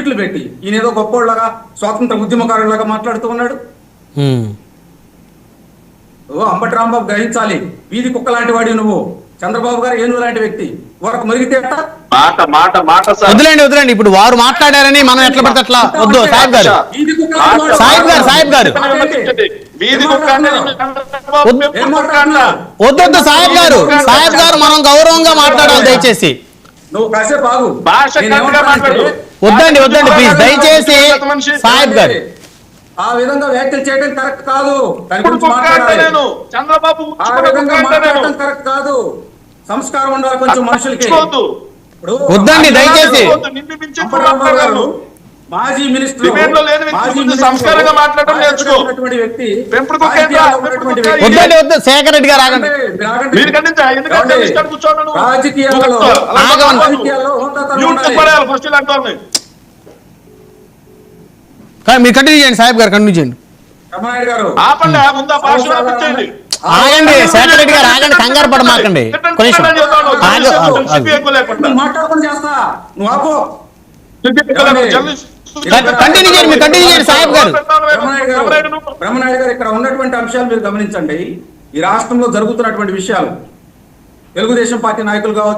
ట్వీట్లు పెట్టి ఈయన ఏదో గొప్పోళ్ళగా స్వాతంత్ర ఉద్యమకారులాగా మాట్లాడుతూ ఉన్నాడు. అంబటి రాంబాబు గ్రహించాలి, వీధి కుక్క లాంటి వాడి నువ్వు. చంద్రబాబు గారు ఏనుగు లాంటి వ్యక్తి, వరకు మరిగితే వదిలేండి. ఇప్పుడు వారు మాట్లాడారని మనం ఎట్లా పడితే అట్లా వద్దు. సాహిబ్ గారు వద్దు. సాహిబ్ గారు మనం గౌరవంగా మాట్లాడాలి దయచేసి. నువ్వు కాసేపు ఆగు. వద్దండి ప్లీజ్ దయచేసి. సాహిబ్ గారు ఆ విధంగా వ్యాఖ్యలు చేయడం కరెక్ట్ కాదు. దాని గురించి చంద్రబాబు ఆ విధంగా మాట్లాడటం కరెక్ట్ కాదు. సంస్కారం ఉండాలి కొంచెం మనుషులకి. వద్దండి దయచేసి. మాజీ మినిస్టర్ సంస్కారంగా మాట్లాడటం నేర్చుకో. వ్యక్తి వద్దు. శేఖర్ రెడ్డి గారు ఆగండి. రాజకీయాల్లో మీరు కంటిన్యూ చేయండి. సాహిబ్ గారు కంటిన్యూ చేయండి. ఆగండి శేఖర్ రెడ్డి గారు ఆగండి. కంగారు పడమాకండి. మాట్లాడుకుని చేస్తా. నువ్వు ఆపో. కంటిన్యూ చేయండి సాహిబ్ గారు. బ్రహ్మనాయుడు గారు ఇక్కడ ఉన్నటువంటి అంశాలు మీరు గమనించండి. ఈ రాష్ట్రంలో జరుగుతున్నటువంటి విషయాలు, తెలుగుదేశం పార్టీ నాయకులు కావచ్చు,